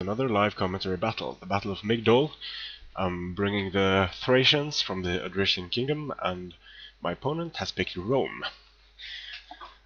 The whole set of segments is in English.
another live commentary battle, the Battle of Migdol. I'm bringing the Thracians from the Odrysian kingdom, and my opponent has picked Rome.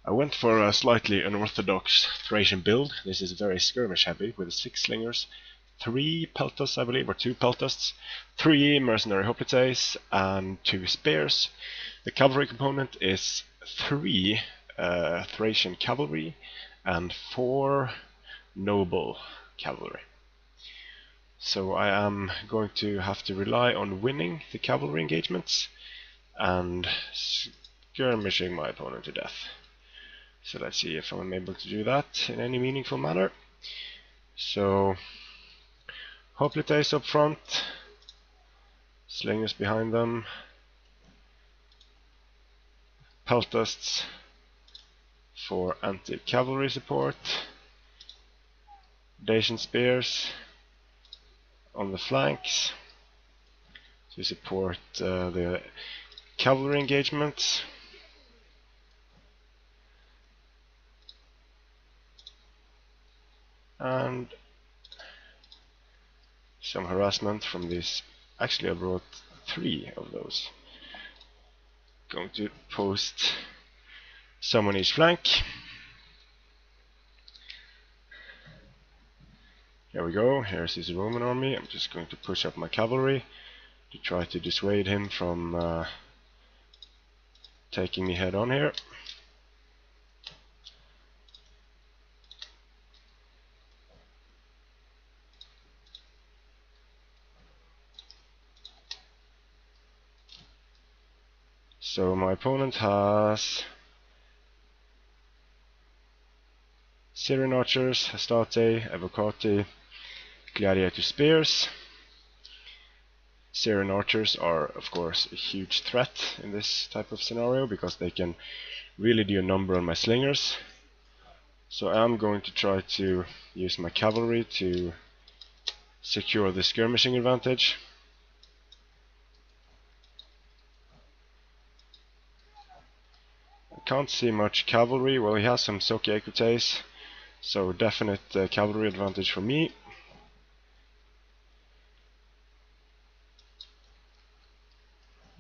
I went for a slightly unorthodox Thracian build. This is very skirmish heavy with 6 slingers, 3 peltasts I believe, or 2 peltasts, 3 mercenary hoplites, and 2 spears. The cavalry component is 3 Thracian cavalry and 4 noble cavalry. So I am going to have to rely on winning the cavalry engagements and skirmishing my opponent to death. So let's see if I'm able to do that in any meaningful manner. So hoplites up front, slingers behind them, peltasts for anti-cavalry support, Dacian spears on the flanks to support the cavalry engagements. And some harassment from these. Actually I brought 3 of those. Going to post some on each flank. Here we go, here's his Roman army. I'm just going to push up my cavalry to try to dissuade him from taking me head on here. So my opponent has Syrian archers, Hastati, Evocati, gladiator spears. Syrian archers are of course a huge threat in this type of scenario because they can really do a number on my slingers. So I'm going to try to use my cavalry to secure the skirmishing advantage. I can't see much cavalry. Well, he has some Soki equites, so definite cavalry advantage for me.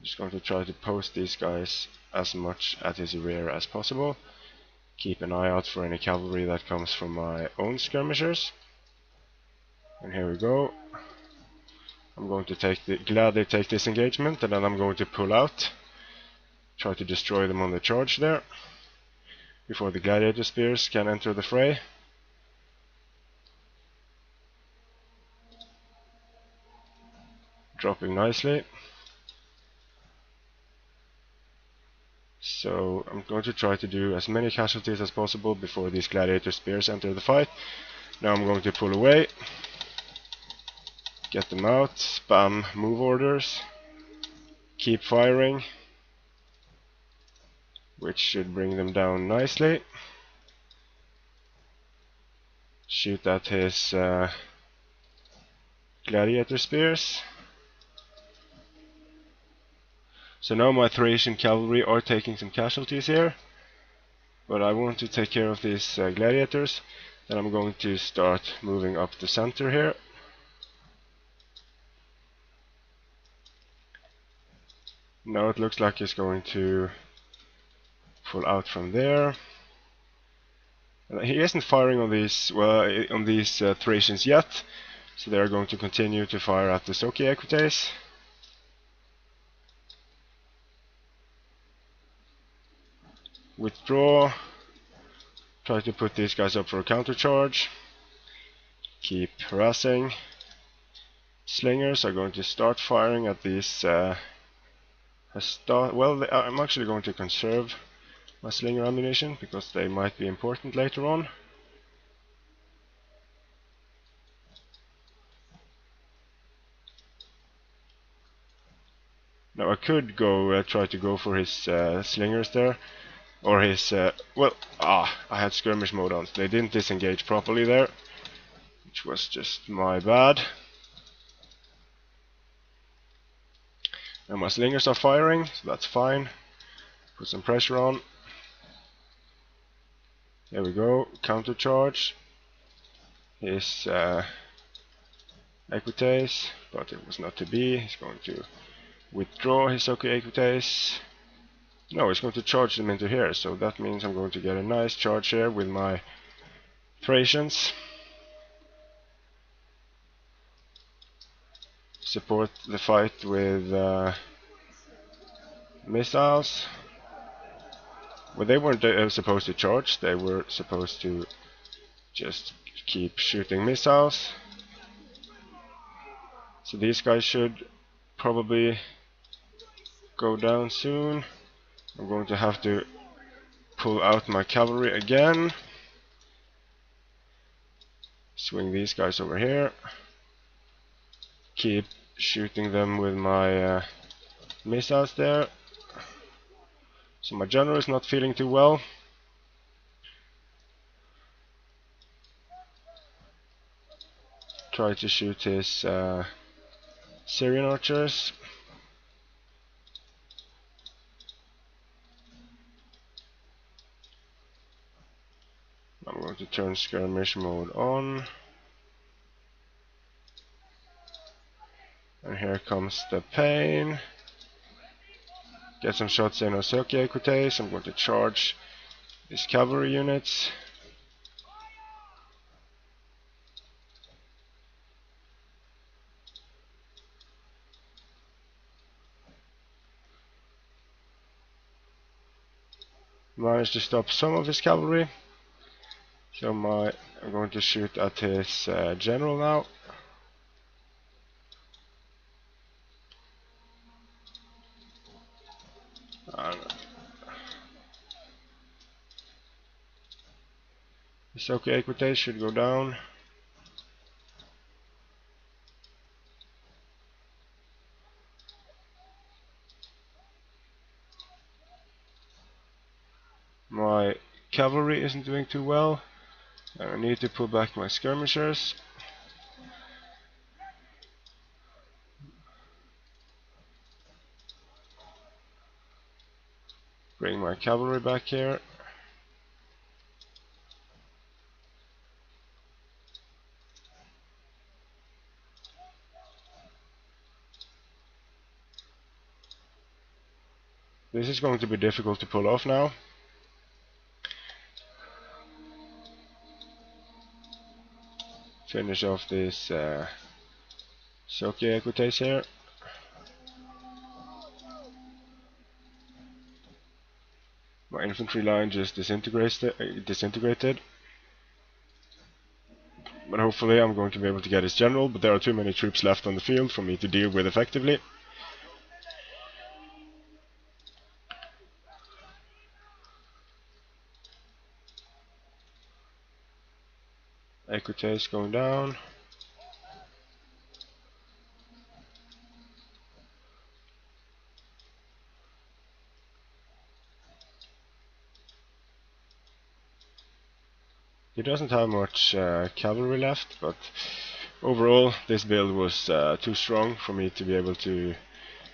Just going to try to post these guys as much at his rear as possible. Keep an eye out for any cavalry that comes from my own skirmishers. And here we go. I'm going to gladly take this engagement, and then I'm going to pull out. Try to destroy them on the charge there before the gladiator spears can enter the fray. Dropping nicely. So I'm going to try to do as many casualties as possible before these gladiator spears enter the fight. Now I'm going to pull away, get them out, spam move orders, keep firing, which should bring them down nicely. Shoot at his gladiator spears. So now my Thracian cavalry are taking some casualties here, but I want to take care of these gladiators. Then I'm going to start moving up the center here. Now it looks like he's going to pull out from there. He isn't firing on these Thracians yet, so they are going to continue to fire at the Soki equites. Withdraw. Try to put these guys up for a countercharge. Keep harassing. Slingers are going to start firing at these. I'm actually going to conserve my slinger ammunition because they might be important later on. Now I could go try to go for his slingers there, or his I had skirmish mode on, so they didn't disengage properly there, which was just my bad. Now my slingers are firing, so that's fine. Put some pressure on. There we go, counter charge. His Equites, but it was not to be. He's going to withdraw his OK Equites. No, he's going to charge them into here, so that means I'm going to get a nice charge here with my Thracians. Support the fight with missiles. Well, they weren't supposed to charge, they were supposed to just keep shooting missiles. So these guys should probably go down soon. I'm going to have to pull out my cavalry again. Swing these guys over here. Keep shooting them with my missiles there. So my general is not feeling too well. Try to shoot his Syrian archers. I'm going to turn skirmish mode on. And here comes the pain. Get some shots in Osoki Equites. I'm going to charge these cavalry units. Managed to stop some of his cavalry. So I'm going to shoot at his general now. This OK Equites should go down. My cavalry isn't doing too well. I need to pull back my skirmishers. Bring my cavalry back here. This is going to be difficult to pull off now. Finish off this Soki Equites here. My infantry line just disintegrated. But hopefully I'm going to be able to get his general, but there are too many troops left on the field for me to deal with effectively. Equites going down. He doesn't have much cavalry left, but overall this build was too strong for me to be able to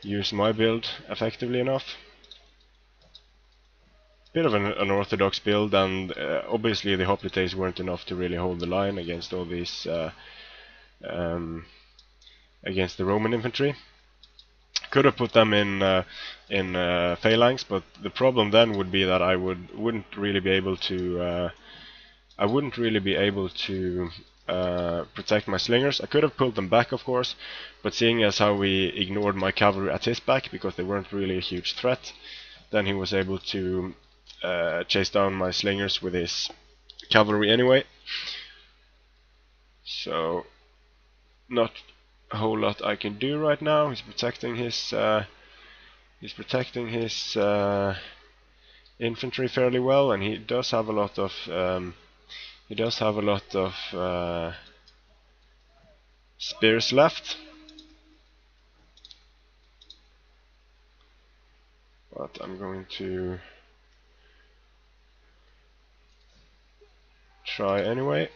use my build effectively enough. Bit of an unorthodox build, and obviously the hoplites weren't enough to really hold the line against all these against the Roman infantry. Could have put them in phalanx, but the problem then would be that I wouldn't really be able to protect my slingers. I could have pulled them back, of course, but seeing as how we ignored my cavalry at his back because they weren't really a huge threat, then he was able to chase down my slingers with his cavalry anyway. So not a whole lot I can do right now. He's protecting his infantry fairly well, and he does have a lot of spears left. But I'm going to try anyway.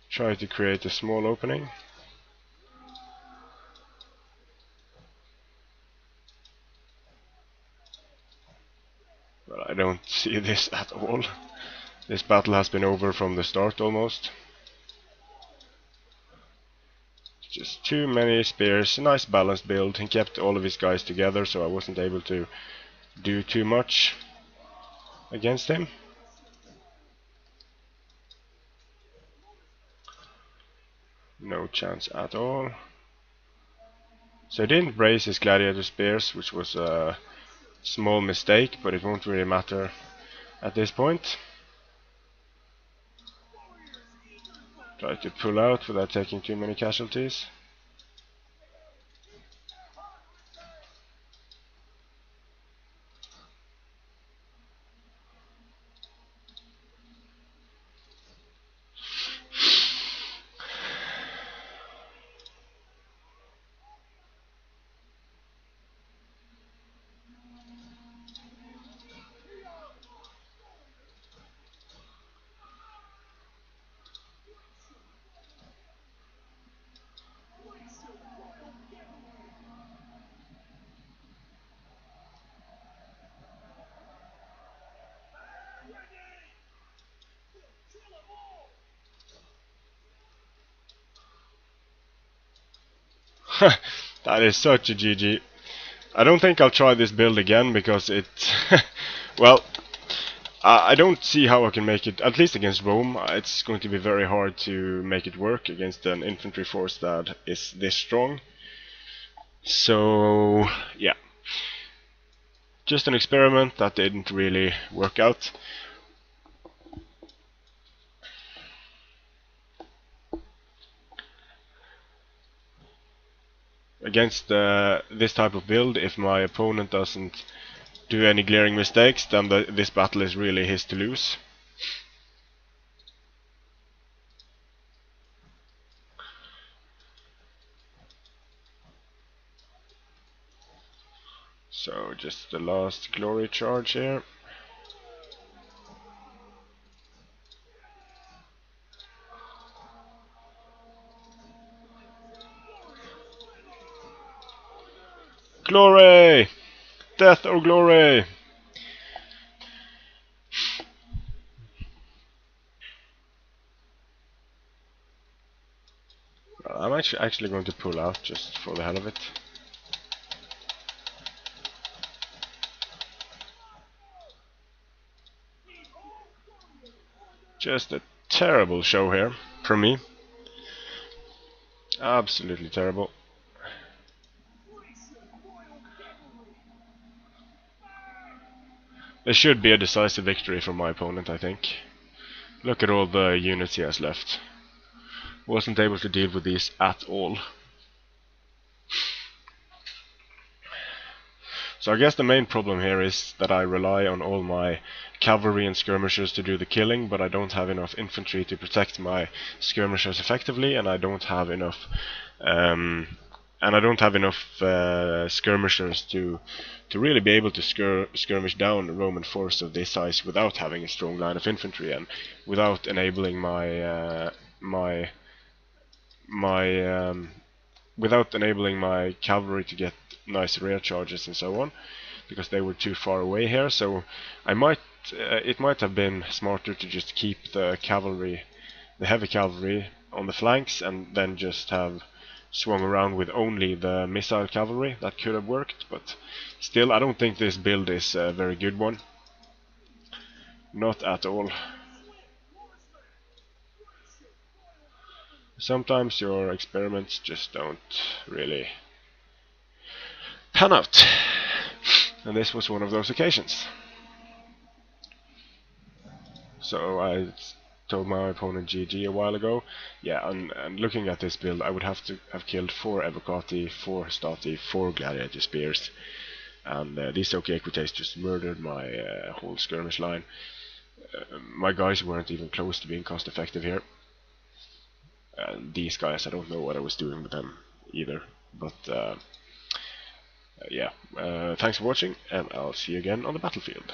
Try to create a small opening. But I don't see this at all. This battle has been over from the start almost. Just too many spears. Nice balanced build. He kept all of his guys together, so I wasn't able to do too much against him. No chance at all. So he didn't raise his gladiator spears, which was a small mistake, but it won't really matter at this point. Try to pull out without taking too many casualties. That is such a GG. I don't think I'll try this build again because it... well, I don't see how I can make it, at least against Rome. It's going to be very hard to make it work against an infantry force that is this strong. So, yeah. Just an experiment that didn't really work out. Against this type of build, if my opponent doesn't do any glaring mistakes, then this battle is really his to lose. So just the last glory charge here. Glory! Death or glory! I'm actually going to pull out just for the hell of it. Just a terrible show here from me. Absolutely terrible. This should be a decisive victory for my opponent, I think. Look at all the units he has left. Wasn't able to deal with these at all. So I guess the main problem here is that I rely on all my cavalry and skirmishers to do the killing, but I don't have enough infantry to protect my skirmishers effectively, and I don't have enough skirmishers to really be able to skirmish down a Roman force of this size without having a strong line of infantry and without enabling without enabling my cavalry to get nice rear charges and so on, because they were too far away here. So it might have been smarter to just keep the heavy cavalry on the flanks and then just have swung around with only the missile cavalry. That could have worked, but still I don't think this build is a very good one. Not at all. Sometimes your experiments just don't really pan out, and this was one of those occasions. So I told my opponent GG a while ago. Yeah, and looking at this build, I would have to have killed 4 Evocati, 4 Stati, 4 Gladiator Spears, and these OK Equites just murdered my whole skirmish line. My guys weren't even close to being cost effective here. These guys, I don't know what I was doing with them either, but yeah, thanks for watching, and I'll see you again on the battlefield.